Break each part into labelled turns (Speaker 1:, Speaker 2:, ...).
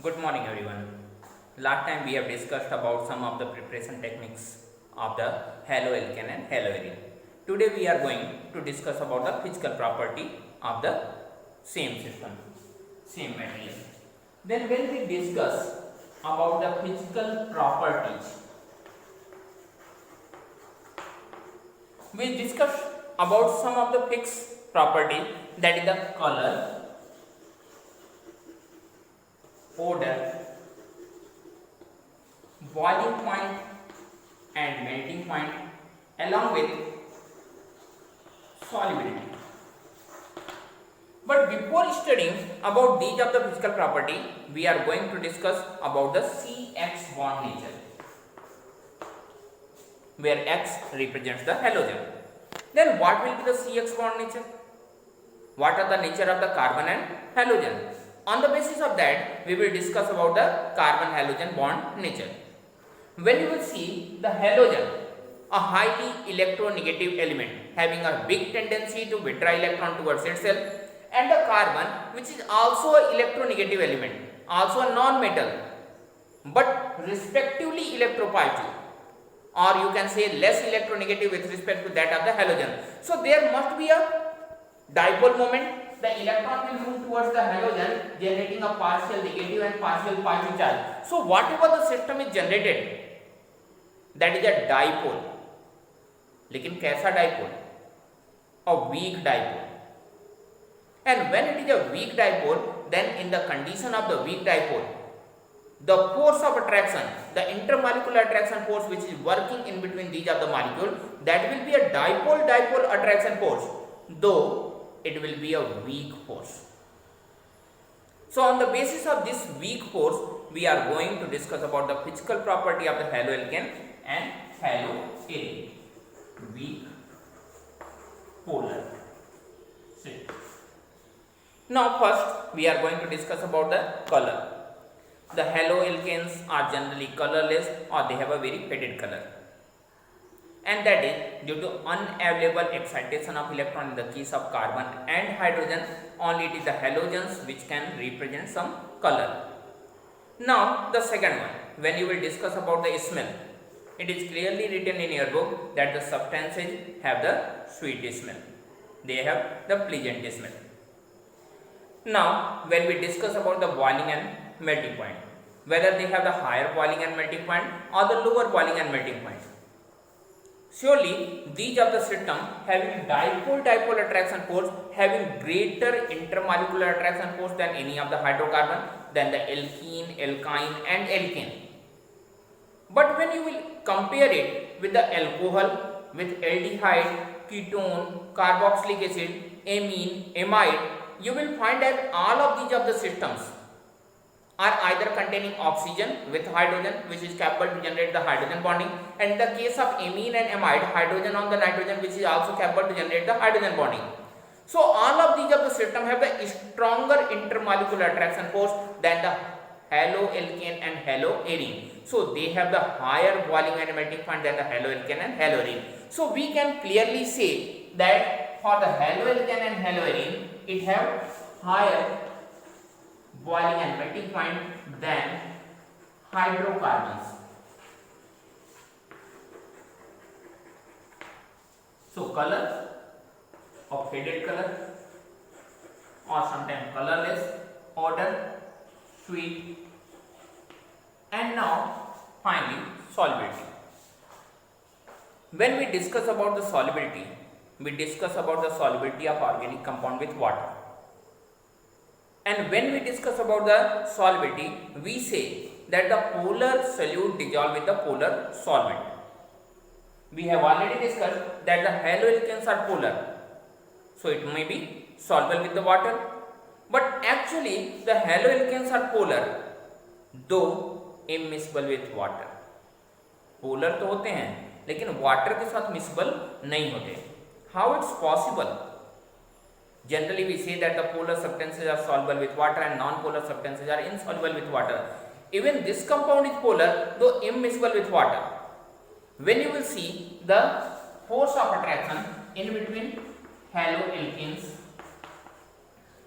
Speaker 1: Good morning everyone. Last time we have discussed about some of the preparation techniques of the haloalkane and haloarine. Today we are going to discuss about the physical property of the same system, same material. Then when we discuss about the physical properties, we discuss about some of the fixed property, that is the color, odor, boiling point and melting point, along with solubility. But before studying about these of the physical property, we are going to discuss about the CX bond nature, where X represents the halogen. Then what will be the CX bond nature? What are the nature of the carbon and halogen? On the basis of that, we will discuss about the carbon halogen bond nature. When you will see the halogen, a highly electronegative element having a big tendency to withdraw electron towards itself, and the carbon, which is also a electronegative element, also a non-metal, but respectively electropositive, or you can say less electronegative with respect to that of the halogen. So there must be a dipole moment. The electron will move towards the halogen, generating a partial negative and partial positive charge. So whatever the system is generated, that is a dipole. लेकिन कैसा dipole? A weak dipole. And when it is a weak dipole, then in the condition of the weak dipole, the force of attraction, the intermolecular attraction force which is working in between these of the molecule, that will be a dipole-dipole attraction force, though it will be a weak force. So on the basis of this weak force, we are going to discuss about the physical property of the haloalkane and haloarine. Weak polar system. Now first we are going to discuss about the color. The haloalkanes are generally colorless, or they have a very faded color, and that is due to unavailable excitation of electron in the case of carbon and hydrogen. Only it is the halogens which can represent some color. Now the second one, when you will discuss about the smell, it is clearly written in your book that the substances have the sweet smell, they have the pleasant smell. Now when we discuss about the boiling and melting point, whether they have the higher boiling and melting point or the lower boiling and melting point, surely these are the system having dipole-dipole attraction force, having greater intermolecular attraction force than any of the hydrocarbon, than the alkene, alkyne and alkane. But when you will compare it with the alcohol, with aldehyde, ketone, carboxylic acid, amine, amide, you will find that all of these of the systems are either containing oxygen with hydrogen, which is capable to generate the hydrogen bonding, and in the case of amine and amide, hydrogen on the nitrogen, which is also capable to generate the hydrogen bonding. So all of these of the system have a stronger intermolecular attraction force than the haloalkane and haloarine. So they have the higher boiling and melting point than the haloalkane and haloarine. So we can clearly say that for the haloalkane and haloarine, it have higher boiling and melting point than hydrocarbons. So color of faded color, or sometimes colorless, odor, sweet, and now finally solubility. When we discuss about the solubility, we discuss about the solubility of organic compound with water. And when we discuss about the solubility, we say that the polar solute dissolve with the polar solvent. We have already discussed that the haloalkanes are polar, so it may be soluble with the water. But actually the haloalkanes are polar, though immiscible with water. Polar तो होते हैं लेकिन water के साथ miscible नहीं होते. How it's possible? Generally we say that the polar substances are soluble with water and non-polar substances are insoluble with water. Even this compound is polar, though immiscible with water. When you will see the force of attraction in between haloalkanes,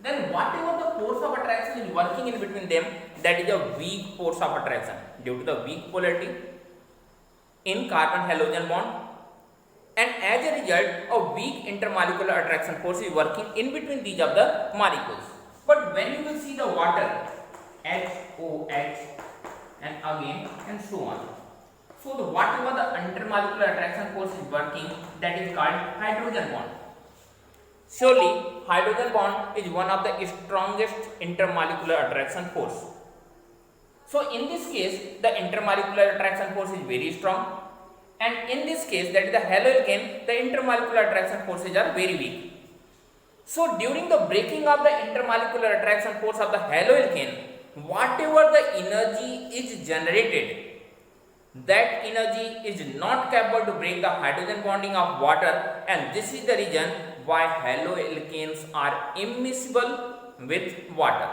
Speaker 1: then whatever the force of attraction is working in between them, that is a weak force of attraction. Due to the weak polarity in carbon halogen bond, and as a result a weak intermolecular attraction force is working in between these of the molecules. But when you will see the water HOH and again and so on, so the whatever the intermolecular attraction force is working, that is called hydrogen bond. Surely hydrogen bond is one of the strongest intermolecular attraction force. So in this case the intermolecular attraction force is very strong, and in this case, that is the haloalkane, the intermolecular attraction forces are very weak. So during the breaking of the intermolecular attraction force of the haloalkane, whatever the energy is generated, that energy is not capable to break the hydrogen bonding of water, and this is the reason why haloalkanes are immiscible with water.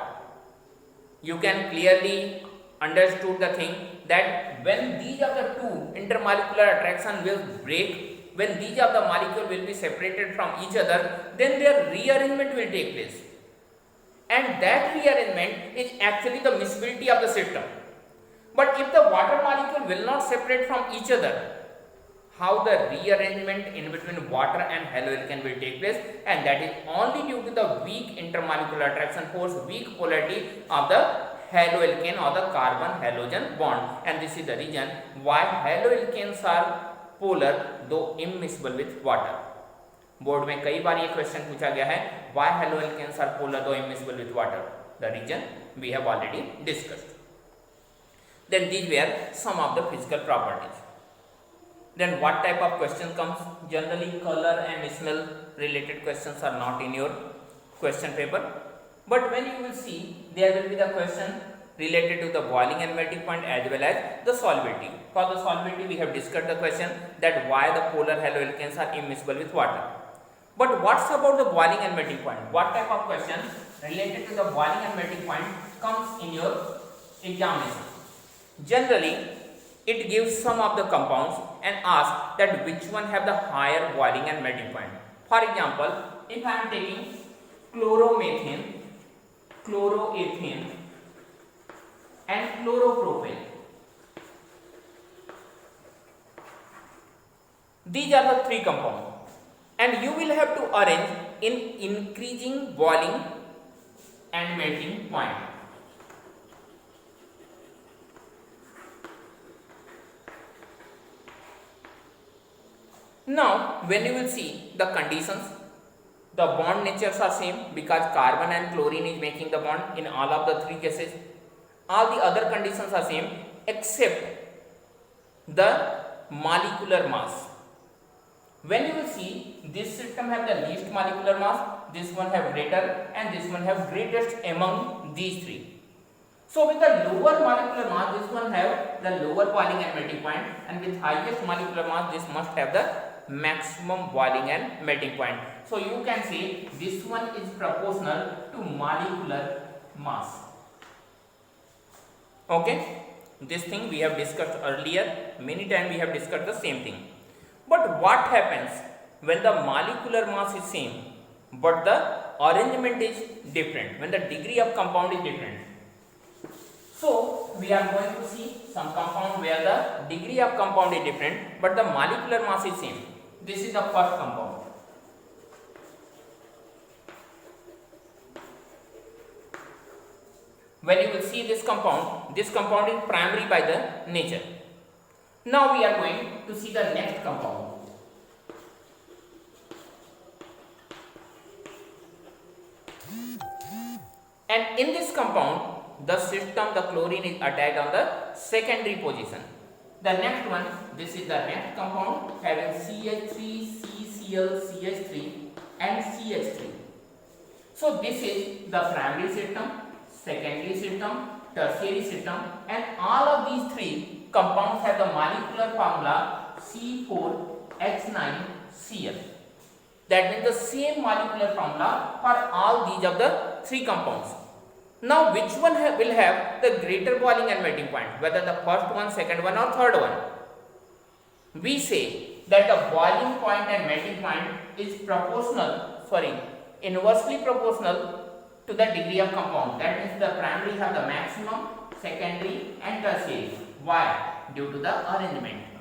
Speaker 1: You can clearly understood the thing that when these of the two intermolecular attraction will break, when these of the molecule will be separated from each other, then their rearrangement will take place, and that rearrangement is actually the miscibility of the system. But if the water molecule will not separate from each other, how the rearrangement in between water and haloalkane will take place? And that is only due to the weak intermolecular attraction force, weak polarity of the haloalkane or the carbon halogen bond, and this is the reason why haloalkanes are polar though immiscible with water. Board में कई बार ये question पूछा गया है, why haloalkanes are polar though immiscible with water? The reason we have already discussed. Then these were some of the physical properties. Then what type of question comes? Generally color and smell related questions are not in your question paper. But when you will see, there will be the question related to the boiling and melting point as well as the solubility. For the solubility, we have discussed the question that why the polar haloalkanes are immiscible with water. But what's about the boiling and melting point? What type of question related to the boiling and melting point comes in your examination? Generally, it gives some of the compounds and asks that which one have the higher boiling and melting point. For example, if I am taking chloromethane, chloroethane and chloropropane, these are the three compounds, and you will have to arrange in increasing boiling and melting point. Now when you will see the conditions, the bond natures are same because carbon and chlorine is making the bond in all of the three cases. All the other conditions are same except the molecular mass. When you will see, this system have the least molecular mass, this one have greater, and this one have greatest among these three. So with the lower molecular mass, this one have the lower boiling and melting point, and with highest molecular mass, this must have the maximum boiling and melting point. So you can say this one is proportional to molecular mass. Okay, this thing we have discussed earlier, many times we have discussed the same thing. But what happens when the molecular mass is same but the arrangement is different, when the degree of compound is different? So we are going to see some compound where the degree of compound is different but the molecular mass is same. This is the first compound. When you will see this compound is primary by the nature. Now we are going to see the next compound. And in this compound, the system, the chlorine is attached on the secondary position. The next one, this is the next compound having CH3, CCl, CH3 and CH3. So this is the primary system, secondary system, tertiary system, and all of these three compounds have the molecular formula C4H9Cl. That means the same molecular formula for all these of the three compounds. Now which one will have the greater boiling and melting point, whether the first one, second one or third one? We say that the boiling point and melting point is inversely proportional to the degree of compound. That means the primary have the maximum, secondary and tertiary. Why? Due to the arrangement.